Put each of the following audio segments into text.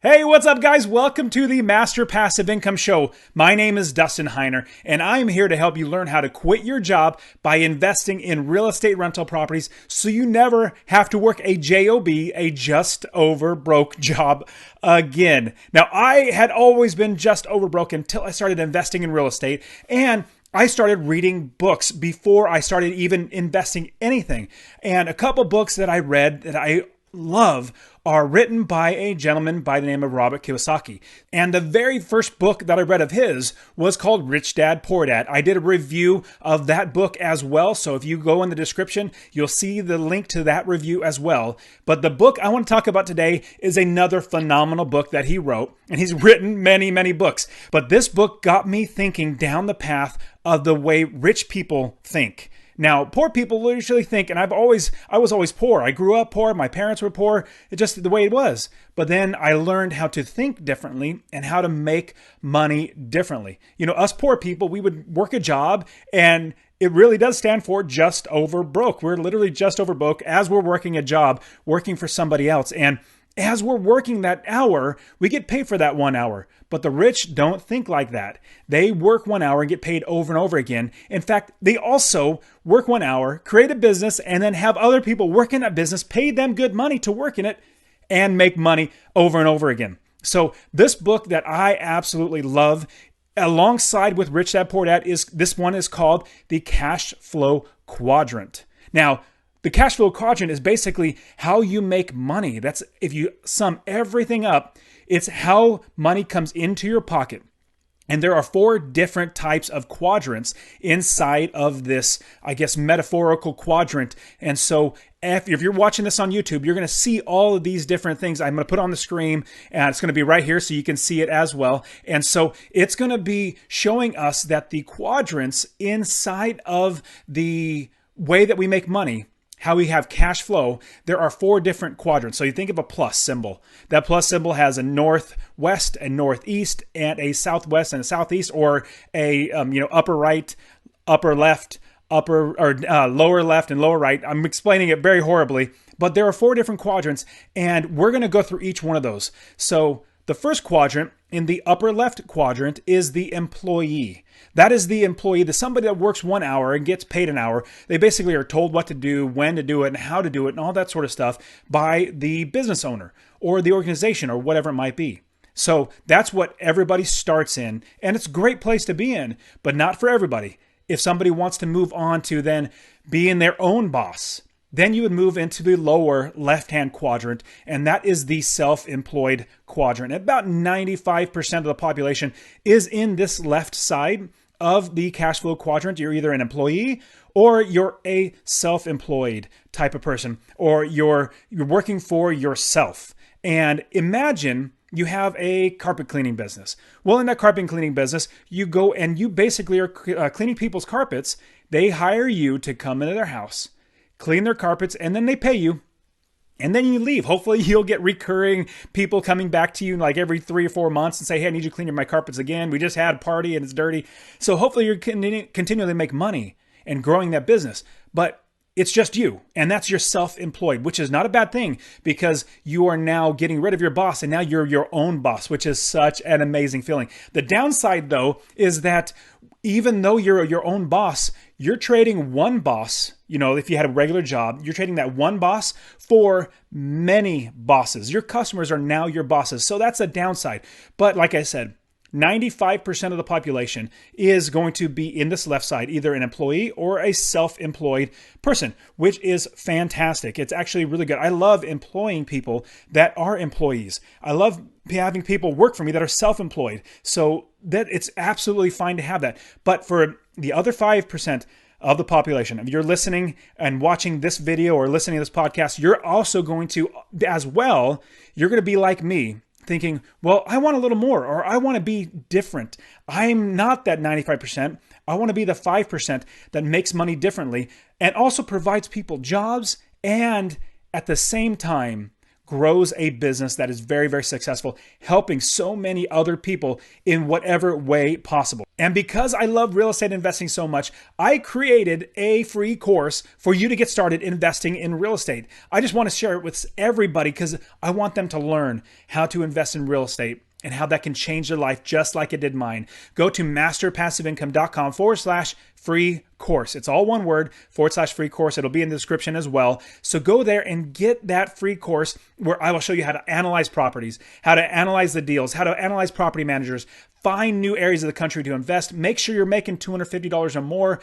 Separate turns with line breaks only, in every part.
Hey, what's up, guys? Welcome to the Master Passive Income Show. My name is Dustin Heiner, and I'm here to help you learn how to quit your job by investing in real estate rental properties so you never have to work a JOB, a just over broke job again. Now, I had always been just over broke until I started investing in real estate, and I started reading books before I started even investing anything. And a couple books that I read that I love are written by a gentleman by the name of Robert Kiyosaki. And the very first book that I read of his was called Rich Dad, Poor Dad. I did a review of that book as well. So if you go in the description, you'll see the link to that review as well. But the book I want to talk about today is another phenomenal book that he wrote. And he's written many, many books. But this book got me thinking down the path of the way rich people think. Now, poor people usually think, and I was always poor. I grew up poor. My parents were poor. It's just the way it was. But then I learned how to think differently and how to make money differently. You know, us poor people, we would work a job, and it really does stand for just over broke. We're literally just over broke as we're working a job, working for somebody else. And as we're working that hour, we get paid for that 1 hour. But the rich don't think like that. They work 1 hour and get paid over and over again. In fact, they also work 1 hour, create a business, and then have other people work in that business, pay them good money to work in it, and make money over and over again. So this book that I absolutely love, alongside with Rich Dad Poor Dad, this one is called the Cashflow Quadrant. Now, the cash flow quadrant is basically how you make money. That's, if you sum everything up, it's how money comes into your pocket. And there are 4 different types of quadrants inside of this, I guess, metaphorical quadrant. And so if you're watching this on YouTube, you're going to see all of these different things. I'm going to put on the screen, and it's going to be right here so you can see it as well. And so it's going to be showing us that the quadrants inside of the way that we make money, how we have cash flow, there are 4 different quadrants. So you think of a plus symbol. That plus symbol has a northwest, a northeast, and a southwest and a southeast, or a upper right, upper left, lower left, and lower right. I'm explaining it very horribly, but there are 4 different quadrants, and we're going to go through each one of those. So the first quadrant, in the upper left quadrant, is the employee. That is the employee, somebody that works 1 hour and gets paid an hour. They basically are told what to do, when to do it, and how to do it, and all that sort of stuff by the business owner or the organization or whatever it might be. So that's what everybody starts in, and it's a great place to be in, but not for everybody. If somebody wants to move on to then being their own boss, then you would move into the lower left-hand quadrant, and that is the self-employed quadrant. About 95% of the population is in this left side of the cash flow quadrant. You're either an employee or you're a self-employed type of person, or you're working for yourself. And imagine you have a carpet cleaning business. Well, in that carpet cleaning business, you go and you basically are cleaning people's carpets. They hire you to come into their house, clean their carpets, and then they pay you, and then you leave. Hopefully you'll get recurring people coming back to you like every 3 or 4 months and say, hey, I need you to clean my carpets again. We just had a party and it's dirty. So hopefully you're continually make money and growing that business. But it's just you, and that's your self-employed, which is not a bad thing because you are now getting rid of your boss and now you're your own boss, which is such an amazing feeling. The downside, though, is that even though you're your own boss, you're trading one boss. You know, if you had a regular job, you're trading that one boss for many bosses. Your customers are now your bosses. So that's a downside. But like I said, 95% of the population is going to be in this left side, either an employee or a self-employed person, which is fantastic. It's actually really good. I love employing people that are employees. I love having people work for me that are self-employed. So that it's absolutely fine to have that. But for the other 5% of the population, if you're listening and watching this video or listening to this podcast, you're also going to, as well, you're going to be like me, thinking, well, I want a little more, or I want to be different. I'm not that 95%. I want to be the 5% that makes money differently and also provides people jobs and at the same time grows a business that is very, very successful, helping so many other people in whatever way possible. And because I love real estate investing so much, I created a free course for you to get started investing in real estate. I just want to share it with everybody because I want them to learn how to invest in real estate and how that can change their life just like it did mine. Go to masterpassiveincome.com/free course. It's all one word, /free course. It'll be in the description as well. So go there and get that free course where I will show you how to analyze properties, how to analyze the deals, how to analyze property managers, find new areas of the country to invest, make sure you're making $250 or more,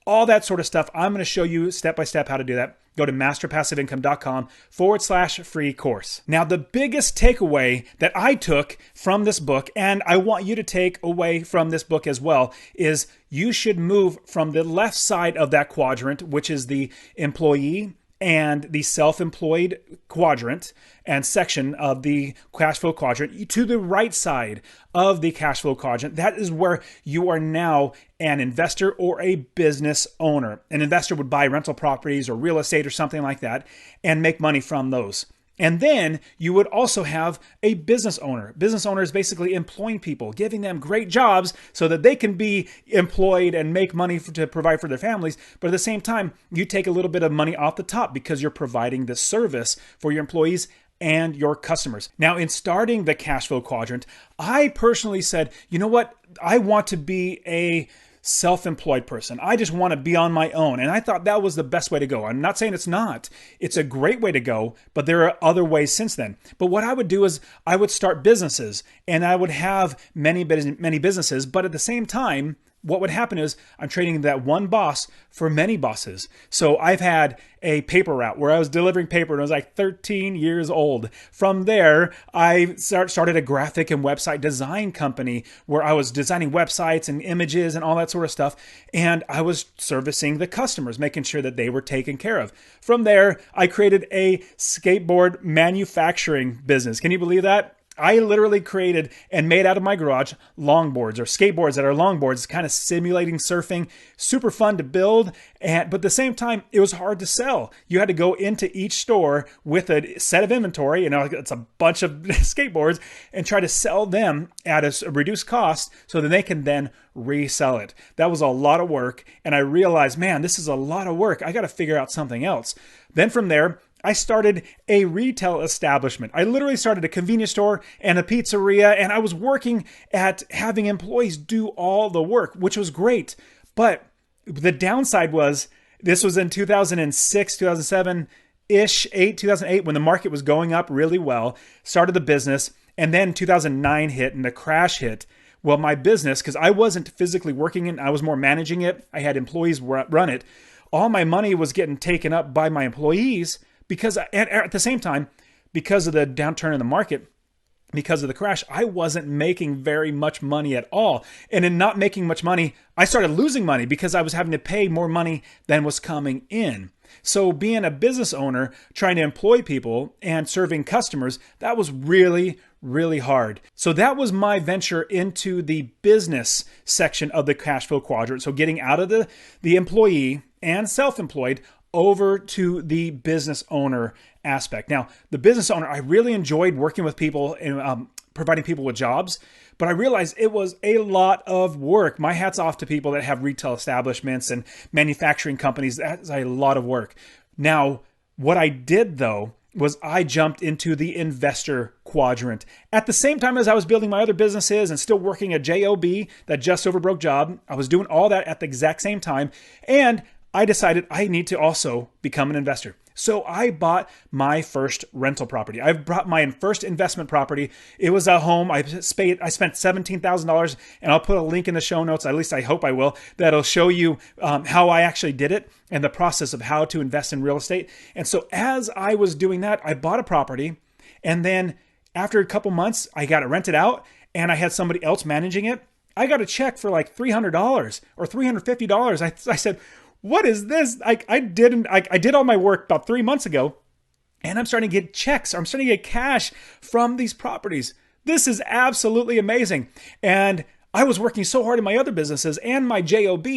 all that sort of stuff. I'm going to show you step by step how to do that. Go to masterpassiveincome.com/free course. Now, the biggest takeaway that I took from this book, and I want you to take away from this book as well, is you should move from the left side of that quadrant, which is the employee and the self-employed quadrant and section of the Cashflow Quadrant, to the right side of the Cashflow Quadrant. That is where you are now an investor or a business owner. An investor would buy rental properties or real estate or something like that and make money from those. And then you would also have a business owner. Business owner is basically employing people, giving them great jobs so that they can be employed and make money to provide for their families. But at the same time, you take a little bit of money off the top because you're providing the service for your employees and your customers. Now, in starting the Cashflow Quadrant, I personally said, you know what? I want to be a self-employed person. I just want to be on my own. And I thought that was the best way to go. I'm not saying it's not. It's a great way to go, but there are other ways since then. But what I would do is I would start businesses and I would have many businesses, but at the same time, what would happen is I'm trading that one boss for many bosses. So I've had a paper route where I was delivering paper and I was like 13 years old. From there, I started a graphic and website design company where I was designing websites and images and all that sort of stuff. And I was servicing the customers, making sure that they were taken care of. From there, I created a skateboard manufacturing business. Can you believe that? I literally created and made out of my garage longboards or skateboards that are longboards, kind of simulating surfing. Super fun to build, but at the same time, it was hard to sell. You had to go into each store with a set of inventory, it's a bunch of skateboards, and try to sell them at a reduced cost so that they can then resell it. That was a lot of work, and I realized, man, this is a lot of work. I got to figure out something else. Then from there, I started a retail establishment. I literally started a convenience store and a pizzeria, and I was working at having employees do all the work, which was great. But the downside was, this was in 2006, 2007-ish, 2008, when the market was going up really well, started the business, and then 2009 hit and the crash hit. Well, my business, because I wasn't physically working it, I was more managing it. I had employees run it. All my money was getting taken up by my employees, because at the same time, because of the downturn in the market, because of the crash, I wasn't making very much money at all. And in not making much money, I started losing money because I was having to pay more money than was coming in. So being a business owner, trying to employ people and serving customers, that was really, really hard. So that was my venture into the business section of the Cashflow Quadrant. So getting out of the employee and self-employed over to the business owner aspect. Now, the business owner, I really enjoyed working with people and providing people with jobs, but I realized it was a lot of work. My hat's off to people that have retail establishments and manufacturing companies. That's a lot of work. Now, what I did though was I jumped into the investor quadrant. At the same time as I was building my other businesses and still working a JOB, that just over broke job, I was doing all that at the exact same time. And I decided I need to also become an investor. So I bought my first rental property. I bought my first investment property. It was a home. I spent $17,000, and I'll put a link in the show notes. At least I hope I will. That'll show you how I actually did it and the process of how to invest in real estate. And so as I was doing that, I bought a property, and then after a couple months, I got it rented out, and I had somebody else managing it. I got a check for like $300 or $350. I said, what is this? I did all my work about 3 months ago, and I'm starting to get checks. I'm starting to get cash from these properties. This is absolutely amazing. And I was working so hard in my other businesses and my JOB,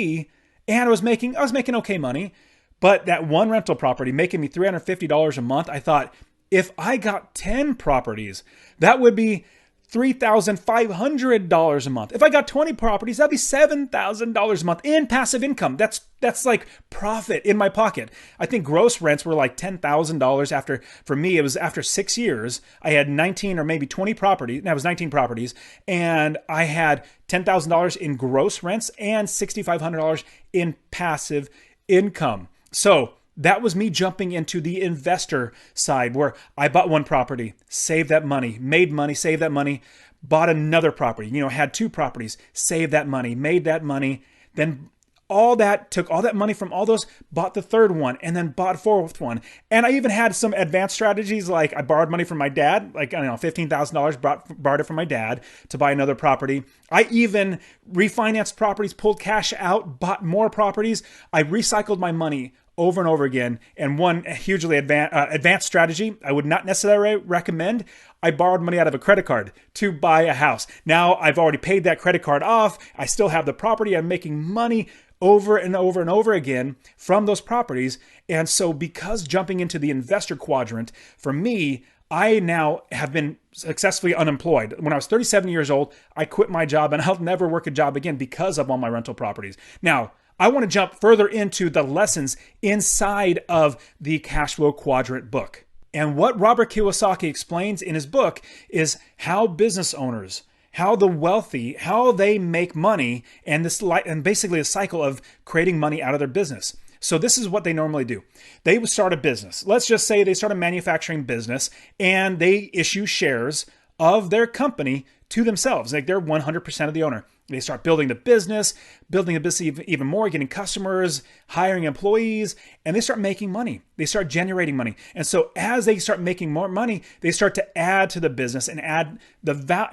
and I was making okay money. But that one rental property making me $350 a month, I thought, If I got 10 properties, that would be $3,500 a month. If I got 20 properties, that'd be $7,000 a month in passive income. That's like profit in my pocket. I think gross rents were like $10,000 after, for me, it was after 6 years. I had 19 or maybe 20 properties. That was 19 properties. And I had $10,000 in gross rents and $6,500 in passive income. So that was me jumping into the investor side where I bought one property, saved that money, made money, saved that money, bought another property, had 2 properties, saved that money, made that money, then took all that money from all those, bought the third one, and then bought a fourth one. And I even had some advanced strategies, like I borrowed money from my dad, like, I don't know, $15,000, borrowed it from my dad to buy another property. I even refinanced properties, pulled cash out, bought more properties. I recycled my money over and over again. And one hugely advanced strategy I would not necessarily recommend, I borrowed money out of a credit card to buy a house. Now I've already paid that credit card off. I still have the property. I'm making money over and over and over again from those properties. And so because jumping into the investor quadrant, for me, I now have been successfully unemployed. When I was 37 years old, I quit my job and I'll never work a job again because of all my rental properties. Now, I want to jump further into the lessons inside of the Cashflow Quadrant book. And what Robert Kiyosaki explains in his book is how business owners, how the wealthy, how they make money, and basically a cycle of creating money out of their business. So this is what they normally do. They would start a business. Let's just say they start a manufacturing business and they issue shares of their company to themselves. Like they're 100% of the owner. They start building the business even more, getting customers, hiring employees, and they start making money. They start generating money. And so as they start making more money, they start to add to the business and add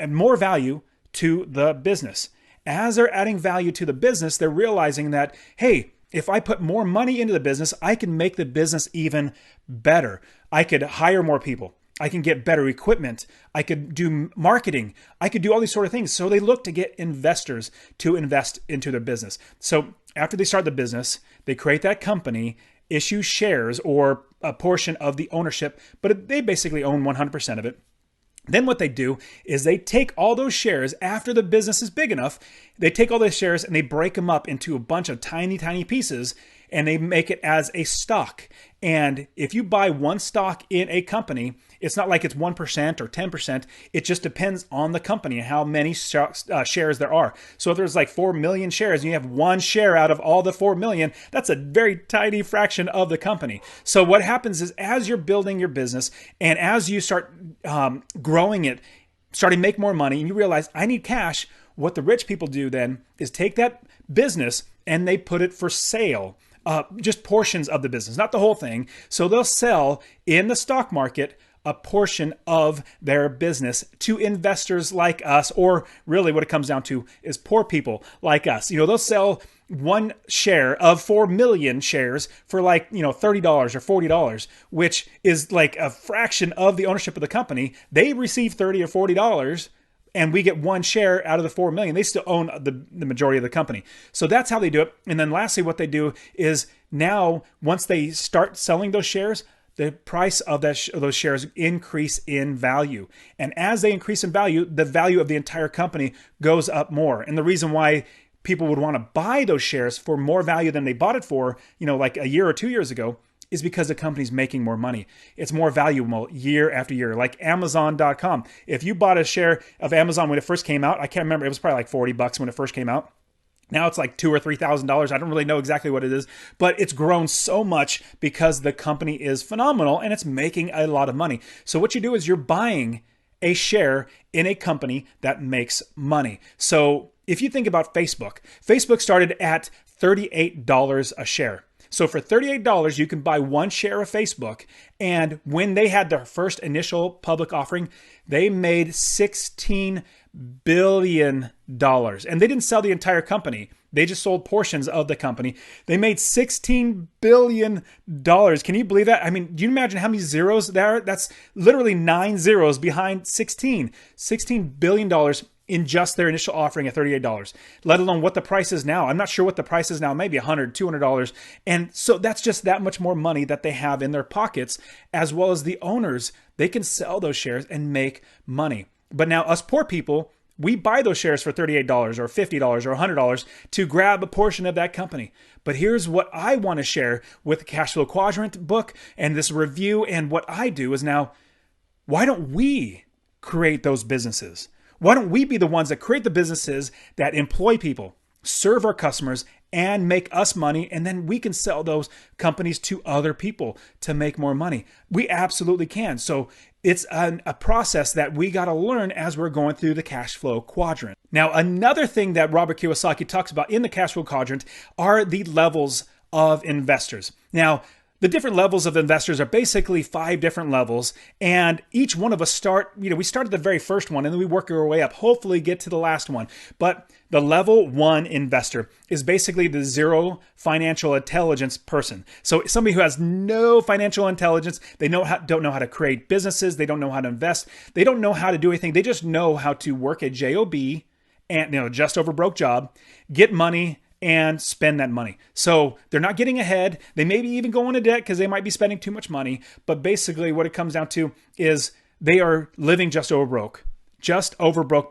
more value to the business. As they're adding value to the business, they're realizing that, hey, if I put more money into the business, I can make the business even better. I could hire more people. I can get better equipment. I could do marketing. I could do all these sort of things. So they look to get investors to invest into their business. So after they start the business, they create that company, issue shares or a portion of the ownership, but they basically own 100% of it. Then what they do is they take all those shares after the business is big enough, they take all those shares and they break them up into a bunch of tiny, tiny pieces and they make it as a stock. And if you buy one stock in a company, it's not like it's 1% or 10%. It just depends on the company and how many shares there are. So if there's like 4 million shares and you have one share out of all the 4 million, that's a very tiny fraction of the company. So what happens is as you're building your business and as you start growing it, starting to make more money and you realize I need cash, what the rich people do then is take that business and they put it for sale. Just portions of the business, not the whole thing. So they'll sell in the stock market a portion of their business to investors like us, or really what it comes down to is poor people like us. They'll sell one share of 4 million shares for like, $30 or $40, which is like a fraction of the ownership of the company. They receive $30 or $40 and we get one share out of the 4 million. They still own the majority of the company. So that's how they do it. And then lastly, what they do is now, once they start selling those shares, the price of those shares increase in value. And as they increase in value, the value of the entire company goes up more. And the reason why people would want to buy those shares for more value than they bought it for, like a year or 2 years ago, is because the company's making more money. It's more valuable year after year, like Amazon.com. If you bought a share of Amazon when it first came out, I can't remember, it was probably like $40 when it first came out. Now it's like $2,000 or $3,000. I don't really know exactly what it is, but it's grown so much because the company is phenomenal and it's making a lot of money. So what you do is you're buying a share in a company that makes money. So if you think about Facebook started at $38 a share. So for $38, you can buy one share of Facebook. And when they had their first initial public offering, they made $16 billion. And they didn't sell the entire company. They just sold portions of the company. They made $16 billion. Can you believe that? I mean, do you imagine how many zeros there are? That's literally 9 zeros behind 16. $16 billion in just their initial offering at $38, let alone what the price is now. I'm not sure what the price is now, maybe $100, $200. And so that's just that much more money that they have in their pockets, as well as the owners. They can sell those shares and make money. But now us poor people, we buy those shares for $38 or $50 or $100 to grab a portion of that company. But here's what I want to share with the Cashflow Quadrant book and this review. And what I do is now, why don't we create those businesses? Why don't we be the ones that create the businesses that employ people, serve our customers, and make us money, and then we can sell those companies to other people to make more money? We absolutely can. So it's a process that we got to learn as we're going through the cash flow quadrant. Now, another thing that Robert Kiyosaki talks about in the cash flow quadrant are the levels of investors. Now, the different levels of investors are basically 5 different levels, and each one of us we start at the very first one and then we work our way up, hopefully get to the last one. But the level 1 investor is basically the zero financial intelligence person. So somebody who has no financial intelligence, they don't know how to create businesses, they don't know how to invest, they don't know how to do anything. They just know how to work a job and just over broke job, get money, and spend that money. So they're not getting ahead. They may be even going into debt because they might be spending too much money. But basically what it comes down to is they are living just over broke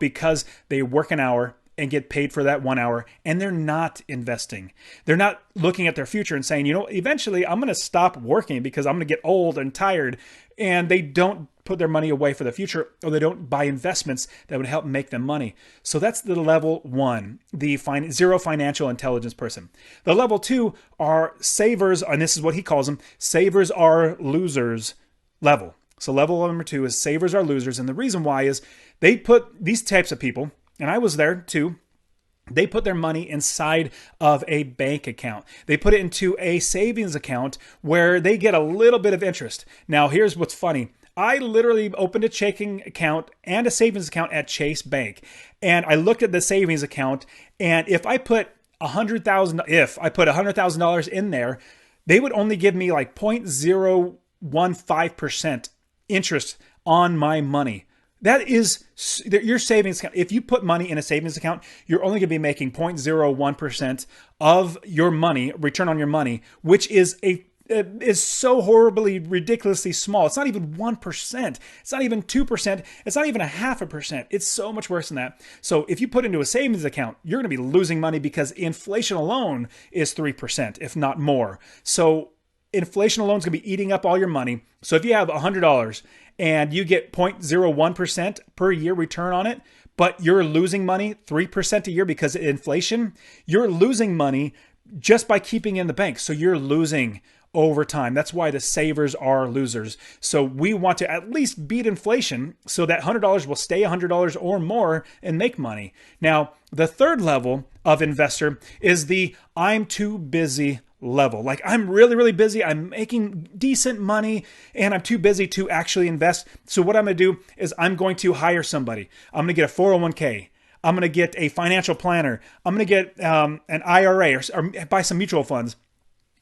because they work an hour and get paid for that 1 hour, and they're not investing. They're not looking at their future and saying, eventually I'm going to stop working because I'm going to get old and tired. And they don't put their money away for the future, or they don't buy investments that would help make them money. So that's the level 1, the zero financial intelligence person. The level 2 are savers, and this is what he calls them, savers are losers level. So level number 2 is savers are losers. And the reason why is they put these types of people, and I was there too, they put their money inside of a bank account. They put it into a savings account where they get a little bit of interest. Now, here's what's funny. I literally opened a checking account and a savings account at Chase Bank. And I looked at the savings account, and if I put $100,000 in there, they would only give me like 0.015% interest on my money. That is your savings account. If you put money in a savings account, you're only going to be making 0.01% of your money, return on your money, which is so horribly, ridiculously small. It's not even 1%. It's not even 2%. It's not even 0.5%. It's so much worse than that. So if you put into a savings account, you're going to be losing money because inflation alone is 3%, if not more. So inflation alone is going to be eating up all your money. So if you have $100 and you get 0.01% per year return on it, but you're losing money 3% a year because of inflation, you're losing money just by keeping in the bank. So you're losing over time. That's why the savers are losers. So we want to at least beat inflation so that $100 will stay $100 or more and make money. Now, the third level of investor is the I'm too busy level. Like, I'm really, really busy. I'm making decent money and I'm too busy to actually invest. So what I'm going to do is I'm going to hire somebody. I'm going to get a 401k. I'm going to get a financial planner. I'm going to get an IRA or buy some mutual funds.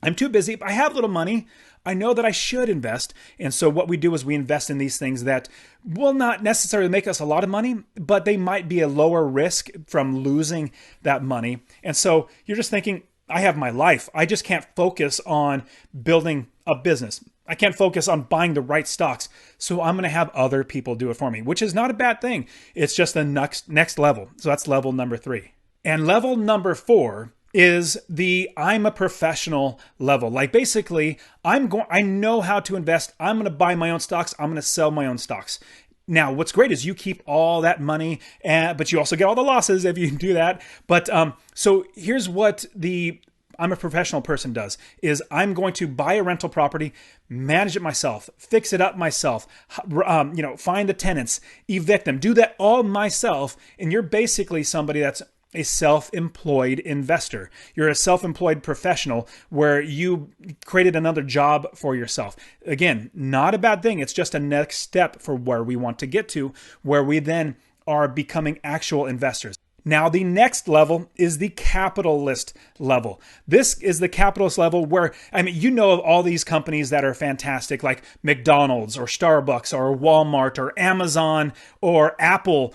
I'm too busy. I have little money. I know that I should invest. And so what we do is we invest in these things that will not necessarily make us a lot of money, but they might be a lower risk from losing that money. And so you're just thinking, I have my life. I just can't focus on building a business. I can't focus on buying the right stocks. So I'm going to have other people do it for me, which is not a bad thing. It's just the next level. So that's level number 3. And level number 4 is the I'm a professional level. Like, basically, I know how to invest. I'm going to buy my own stocks. I'm going to sell my own stocks. Now, what's great is you keep all that money, but you also get all the losses if you do that. But so here's what the I'm a professional person does is I'm going to buy a rental property, manage it myself, fix it up myself, find the tenants, evict them, do that all myself. And you're basically somebody that's a self-employed investor. You're a self-employed professional where you created another job for yourself. Again, not a bad thing. It's just a next step for where we want to get to, where we then are becoming actual investors. Now, the next level is the capitalist level. This is the capitalist level where, I mean, you know of all these companies that are fantastic, like McDonald's or Starbucks or Walmart or Amazon or Apple.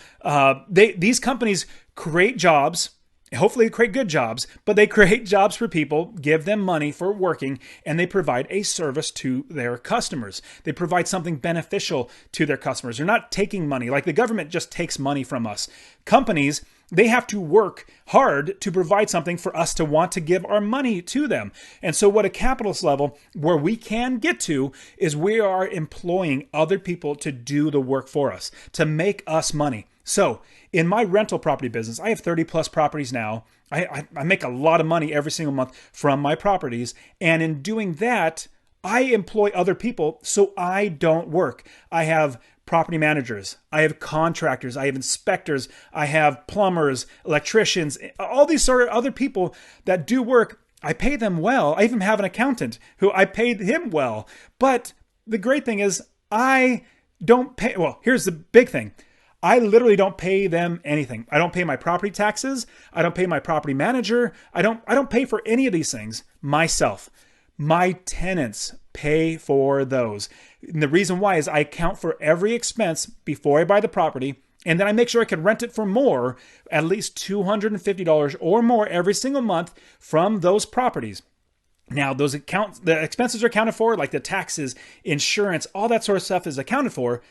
These companies create jobs. Hopefully they create good jobs, but they create jobs for people, give them money for working, and they provide a service to their customers. They provide something beneficial to their customers. They're not taking money. Like the government just takes money from us. Companies, they have to work hard to provide something for us to want to give our money to them. And so what a capitalist level where we can get to is we are employing other people to do the work for us, to make us money. So in my rental property business, I have 30 plus properties now. I make a lot of money every single month from my properties. And in doing that, I employ other people so I don't work. I have property managers, I have contractors, I have inspectors, I have plumbers, electricians, all these sort of other people that do work. I pay them well. I even have an accountant who I paid him well. But the great thing is I don't pay. Well, here's the big thing. I literally don't pay them anything. I don't pay my property taxes. I don't pay my property manager. I don't pay for any of these things myself. My tenants pay for those. And the reason why is I account for every expense before I buy the property, and then I make sure I can rent it for more, at least $250 or more every single month from those properties. Now, the expenses are accounted for, like the taxes, insurance, all that sort of stuff is accounted for,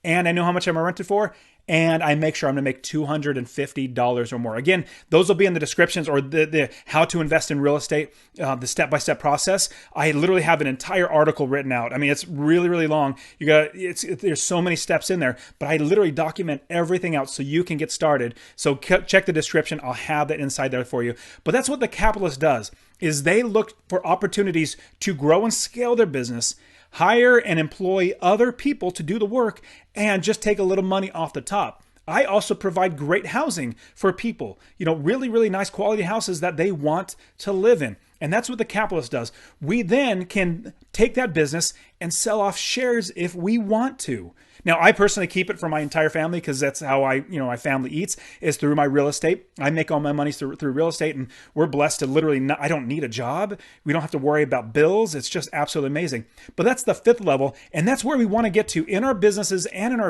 and I know how much I'm rented for, and I make sure I'm going to make $250 or more. Again, those will be in the descriptions or the how to invest in real estate, the step-by-step process. I literally have an entire article written out. I mean, it's really, really long. There's so many steps in there, but I literally document everything out so you can get started. So check the description. I'll have that inside there for you. But that's what the capitalist does, is they look for opportunities to grow and scale their business, hire and employ other people to do the work, and just take a little money off the top. I also provide great housing for people, really, really nice quality houses that they want to live in. And that's what the capitalist does. We then can take that business and sell off shares if we want to. Now, I personally keep it for my entire family because that's how my family eats, is through my real estate. I make all my money through real estate, and we're blessed to literally I don't need a job. We don't have to worry about bills. It's just absolutely amazing. But that's the fifth level, and that's where we want to get to in our businesses and in our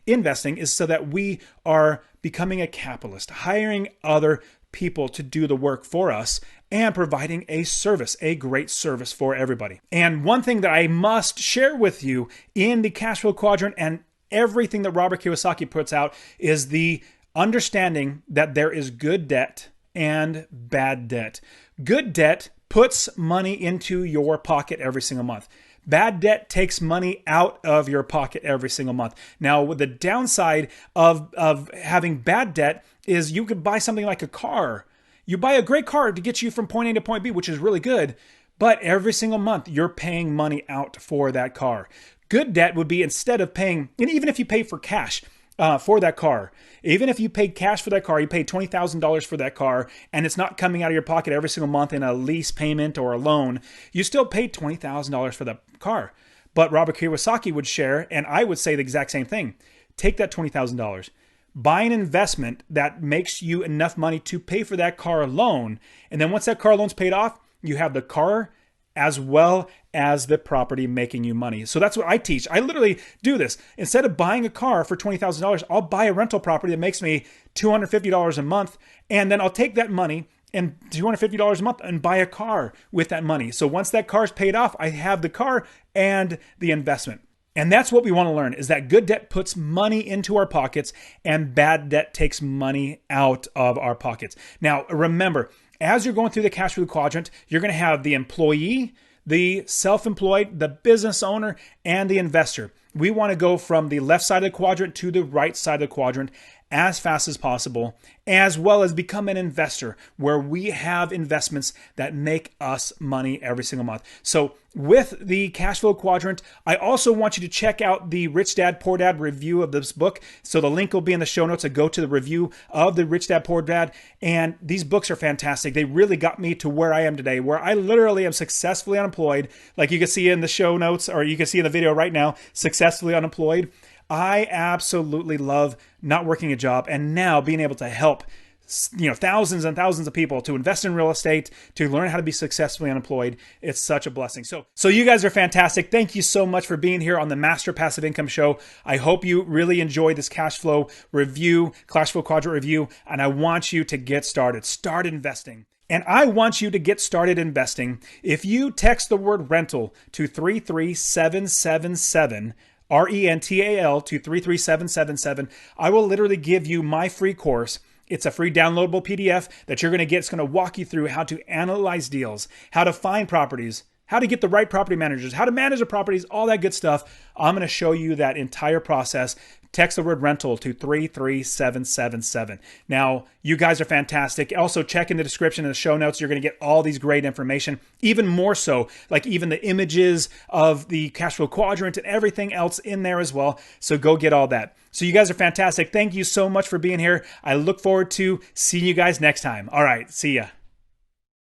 investing is so that we are becoming a capitalist, hiring other people to do the work for us and providing a service, a great service for everybody. And one thing that I must share with you in the Cashflow Quadrant and everything that Robert Kiyosaki puts out is the understanding that there is good debt and bad debt. Good debt puts money into your pocket every single month. Bad debt takes money out of your pocket every single month. Now, the downside of having bad debt is you could buy something like a car. You buy a great car to get you from point A to point B, which is really good, but every single month you're paying money out for that car. Good debt would be instead of paying, and even if you pay for cash for that car, even if you paid cash for that car, you paid $20,000 for that car, and it's not coming out of your pocket every single month in a lease payment or a loan, you still paid $20,000 for the car. But Robert Kiyosaki would share, and I would say the exact same thing. Take that $20,000. Buy an investment that makes you enough money to pay for that car loan. And then once that car loan's paid off, you have the car as well as the property making you money. So that's what I teach. I literally do this. Instead of buying a car for $20,000, I'll buy a rental property that makes me $250 a month. And then I'll take that money and $250 a month and buy a car with that money. So once that car's paid off, I have the car and the investment. And that's what we want to learn, is that good debt puts money into our pockets and bad debt takes money out of our pockets. Now, remember, as you're going through the Cashflow Quadrant, you're going to have the employee, the self-employed, the business owner, and the investor. We want to go from the left side of the quadrant to the right side of the quadrant as fast as possible, as well as become an investor where we have investments that make us money every single month. So with the Cashflow Quadrant, I also want you to check out the Rich Dad Poor Dad review of this book. So the link will be in the show notes. Go to the review of the Rich Dad Poor Dad. And these books are fantastic. They really got me to where I am today, where I literally am successfully unemployed. Like you can see in the show notes, or you can see in the video right now, successfully unemployed. I absolutely love not working a job and now being able to help thousands and thousands of people to invest in real estate, to learn how to be successfully unemployed. It's such a blessing. So you guys are fantastic. Thank you so much for being here on the Master Passive Income Show. I hope you really enjoyed this cash flow quadrant review, and I want you to get started. Start investing. And I want you to get started investing. If you text the word rental to 33777, RENTAL to 33777, I will literally give you my free course. It's a free downloadable PDF that you're going to get. It's going to walk you through how to analyze deals, how to find properties, how to get the right property managers, how to manage the properties, all that good stuff. I'm going to show you that entire process. Text the word rental to 33777. Now, you guys are fantastic. Also, check in the description and the show notes. You're going to get all these great information, even more so, like even the images of the cash flow quadrant and everything else in there as well. So go get all that. So you guys are fantastic. Thank you so much for being here. I look forward to seeing you guys next time. All right, see ya.